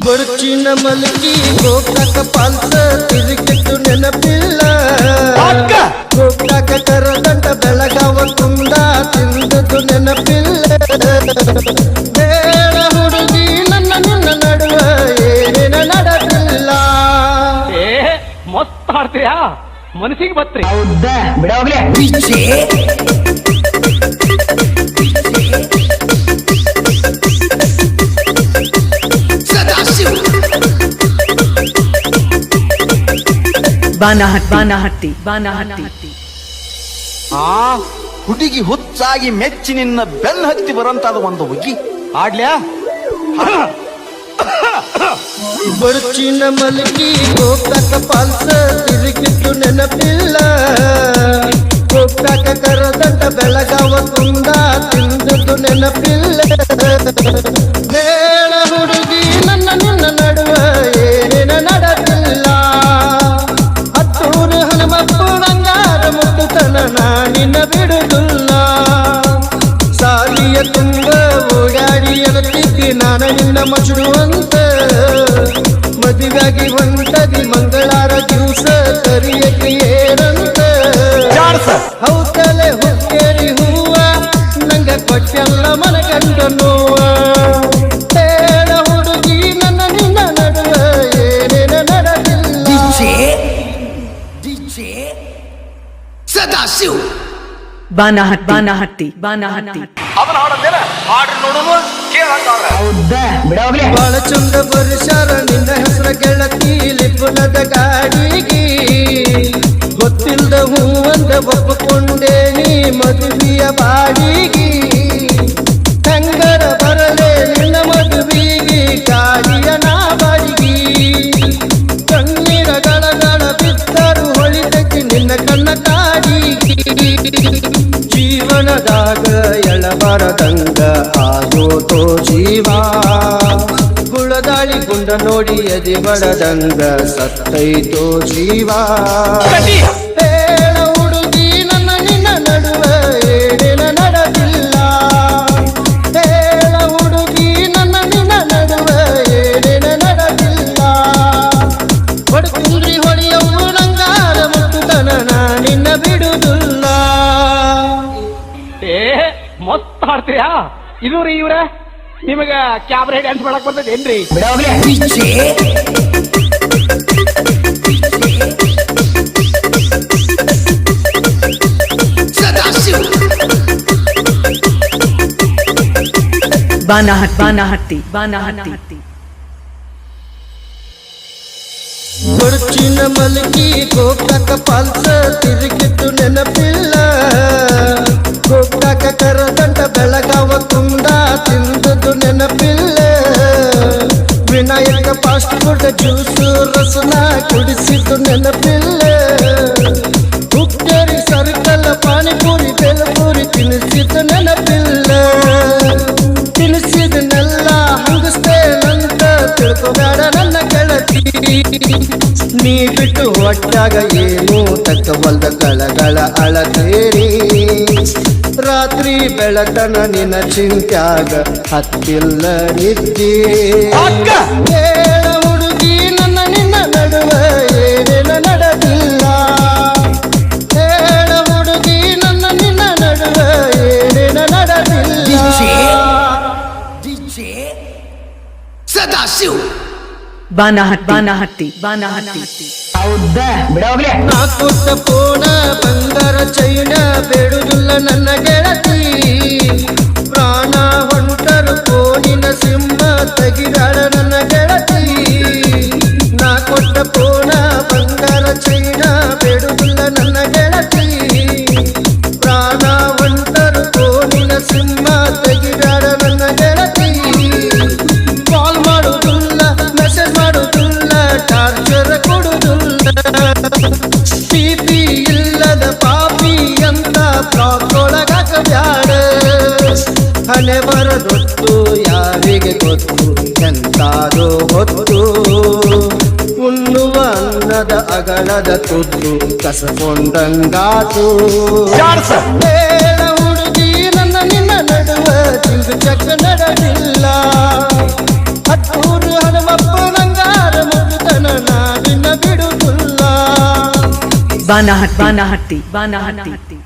ಬರುಚಿನ ಮಲಗಿ ಗೋಕಾಕ ಪಾಲ್ಸ ತಿರುಗಿಟ್ಟು ನೆನಪಿಲ್ಲ ಗೋಕಾಕ ಕರದಂಡ ಬೆಳಗಾವ ತುಂಡ ತಿಂದದ್ದು ನೆನಪಿಲ್ಲ ಬೇಡ ಹುಡುಗಿ ನನ್ನ ನಿನ್ನ ನಡುವ ಏನೇನ ನಡೆದಿಲ್ಲ. ಮಸ್ತ್ ಹಾಡ್ತೀಯಾ, ಮನಸ್ಸಿಗೆ ಬತ್ರಿ. ಹೌದಾ ಬಿಡೋಗ್ಲೆ ಬಾನಹಟ್ಟಿ ಆ ಹುಡುಗಿ ಹುಚ್ಚಾಗಿ ಮೆಚ್ಚಿ ನಿನ್ನ ಬೆನ್ನ ಹತ್ತಿ ಬರಂತಾದ ಒಂದು ಹುಗ್ಗಿ ಆಡ್ಲ್ಯಾ. ಬರುಚಿನ ಮಲಗಿ ಗೋಕಾಕ ಪಾಲ್ಸ ತಿರುಗಿಟ್ಟು ನೆನಪಿಲ್ಲ ಗೋಕಾಕ ಕರದಂಡ ಬೆಳಗಾವ ತುಂಡ ತಿಂದದ್ದು ನೆನಪಿಲ್ಲ ಬೇಡ ಹುಡುಗಿ ನನ್ನ ನಿನ್ನ ನಡುವ ಏನೇನ ನಡೆದಿಲ್ಲ. ಹತ್ತೂರು ಹನುಮಪ್ಪ ಬಂಗಾರ ಮುತ್ತುತನ ನಾನಿನ ಬಿಡುದಿಲ್ಲ. ಸಾಲಿಯ ತುಂಬ ಓಡಾಡಿ ಎಲತಿದ್ದಿ ನಾನು ನಿನ್ನ ಮಚುಡುವಂತ ಮದುವೆಯಾಗಿ ಹೊಂಟದಿ ಮಂಗಳಾರ ದಿವಸ ಕರಿಯಕ್ಕೆ ಏನಂತ ಹೌದಲೆ ಹುಕ್ಕೇರಿ ಹೂವ ನಂಗ ಕೊಟ್ಟೆಲ್ಲ ಮನಗಂಡ ನೋವ ಬೇಡ ಹುಡುಗಿ ನನ್ನ ನಿನ್ನ ನಡುವ ಏನೇನ ನಡೆದಿಲ್ಲ. ಬಾನಹಟ್ಟಿ ಅದನ್ನ ಹಾಡಂದೇನ ಹಾಡ್ರಿ ನೋಡುನು ಕೇಳಂಗಾದ್ರೆ. ಹೌದಾ ಬಿಡೋಗ್ಲೆ ಬಾಳ ಚಂದ ಬರುಷಾರ ನಿನ್ನ ಹೆಸರ ಗೆಳತಿ ಲಿಪುನದ ಗಾಡಿಗಿ ಗೊತ್ತಿಲ್ದ ಹೂವಂದ ಒಪ್ಪಿಕೊಂಡೆ ನೀ ಮದುವೆಯ ಬಾಡಿಗಿ ಹೆಂಗರ ಬರಲೆ ನಿನ್ನ ಮದುವೆಗಿ ಗಾಡಿಯ ನಾ ಬಾಡಿಗಿ ಕಣ್ಣೀರ ಗಳಗಳ ಬಿದ್ದರು ಹೊಳಿದಕ್ಕೆ ನಿನ್ನ ಕಣ್ಣ ಕಾಡಿಗಿ ಜೀವನದಾಗ ಎಳಬರದಂಗ ಆಗೋತೋ ಜೀವ ಗುಳದಾಳಿ ಗುಂಡ ನೋಡಿ ಎದೆ ಬಡದಂಗ ಸತ್ತೈತೋ ಜೀವ. ಹೇಳ ಹುಡುಗಿ ನನ್ನ ನಿನ್ನ ನಡುವ ಏನೇನ ನಡೆದಿಲ್ಲ. ಹೇಳ ಹುಡುಗಿ ನನ್ನ ನಿನ್ನ ನಡುವ ಏನೇನ ನಡೆದಿಲ್ಲ. ಹೊಡ್ಕುಂದ್ರಿ ಹೊಡೆಯವು ನಂಗಾರ ಮುತ್ತುತನ ನಿನ್ನ ಬಿಡುದಿಲ್ಲ. ಮಸ್ತ್ ಹಾಡ್ತೀಯಾ. ಇದು ರೀ ಇವ್ರ ನಿಮಗ ಕ್ಯಾಬ್ರೆ ಡ್ಯಾನ್ಸ್ ಮಾಡಕ್ ಬರ್ತದೆ ಏನ್ರಿ? ಬಿಡೋಗ್ಲೆ ಬಾನಹಟ್ಟಿ ಬರುಚಿನ ಮಲಗಿ ಗೋಕಾಕ ಪಾಲ್ಸ ತಿರುಗಿಟ್ಟು ನೆನಪಿಲ್ಲ ಗೋಕಾಕ ಕರದಂಡ ಬೆಳಗಾವ ತುಂಡ ತಿಂದದ್ದು ನೆನಪಿಲ್ಲ ವಿನಾಯಕ ಫಾಸ್ಟ್ ಫುಡ್ ಜ್ಯೂಸು ರಸನ ಕುಡಿಸಿದ್ದು ನೆನಪಿಲ್ಲ ಹುಕ್ಕೇರಿ ಸರ್ಕಲ್ ಪಾನಿಪುರಿ ಬೇಲಪುರಿ ತಿನ್ನಿಸಿದ್ದು ನೆನಪಿಲ್ಲ. ತಿನ್ನಿಸಿದನ್ನೆಲ್ಲ ಹಂಗಸ್ತೇನಂತ ತಿಳ್ಕೊಬೇಡ ನನ್ನ ಗೆಳತಿ ನೀ ಬಿಟ್ಟು ಒಟ್ಟಾಗ ಏನು ತಕ್ಕವಲ್ದ ಗಳಗಳ ಅಳತೇರಿ ರಾತ್ರಿ ಬೆಳತನ ನಿನ್ನ ಚಿಂತ್ಯಾಗ ಹತ್ತಿಲ್ಲ ನಿದ್ದೆ. ಹೇಳ ಹುಡುಗಿ ನನ್ನ ನಿನ್ನ ನಡುವ ಏನೇನ ನಡೆದಿಲ್ಲ. ಹೇಳ ಹುಡುಗಿ ನನ್ನ ನಿನ್ನ ನಡುವ ಏನೇನ ನಡೆದಿಲ್ಲ. ಬಾನಹಟ್ಟಿ ಹೌದಾ ಬಿಡೋಗ್ಲೆ ನಾ ಕೊಟ್ಟ ಪೋಣ ಬಂಗಾರ ಚೈನ ಬೇಡುದಿಲ್ಲ ನನ್ನ ಗೆಳತಿ ಪ್ರಾಣ ಹೊಂಟರು ಪೋನಿನ ಸಿಂಹ ತೆಗಿದಾಳ ನನ್ನ ಗೆಳತಿ. ನಾ ಕೊಟ್ಟ ಪೋಣ ಬಂಗಾರ ಚೈನ ಬೇಡುದಿಲ್ಲ ನನ್ನ ಗೆಳತಿ ಪ್ರಾಣ ಹೊಂಟರು ಪೋನಿನ ಸಿಂಹ ತೆಗಿದಾಳ ನನ್ನ ಗೆಳತಿ. ಕಾಲ್ ಮಾಡುದಿಲ್ಲ ಮೆಸೇಜ್ ಮಾಡುದಿಲ್ಲ ಟಾರ್ಚರ್ ಕೊಡುದಿಲ್ಲ ಪಿಪಿ ಇಲ್ಲದ ಪಾಪಿ ಅಂತ ಬ್ಲಾಕ್ ಒಳಗಾಕ ಬ್ಯಾಡ. ಹಣೆ ಬರದೊತ್ತು ಯಾರಿಗೆ ಗೊತ್ತು ಎಂತಾದೋ ಹೊತ್ತು ಉಣ್ಣುವ ಅನ್ನದ ಅಗಳದ ತುತ್ತು ಕಸಕೊಂಡಂಗಾತು. ಹೇಳ ಹುಡುಗಿ ನನ್ನ ನಿನ್ನ ನಡುವ ಚಿಂದು ಚಕ್ಕ ನಡೆದಿಲ್ಲ. ಹತ್ತೂರು ಹನುಮಪ್ಪನಂಗಾರ ಮುಗಿದನ ನಾನಿನ್ನ ಬಿಡುವುದಿಲ್ಲ ಬಾನಹಟ್ಟಿ ಬಾನಹಟ್ಟಿ ಬಾನಹಟ್ಟಿ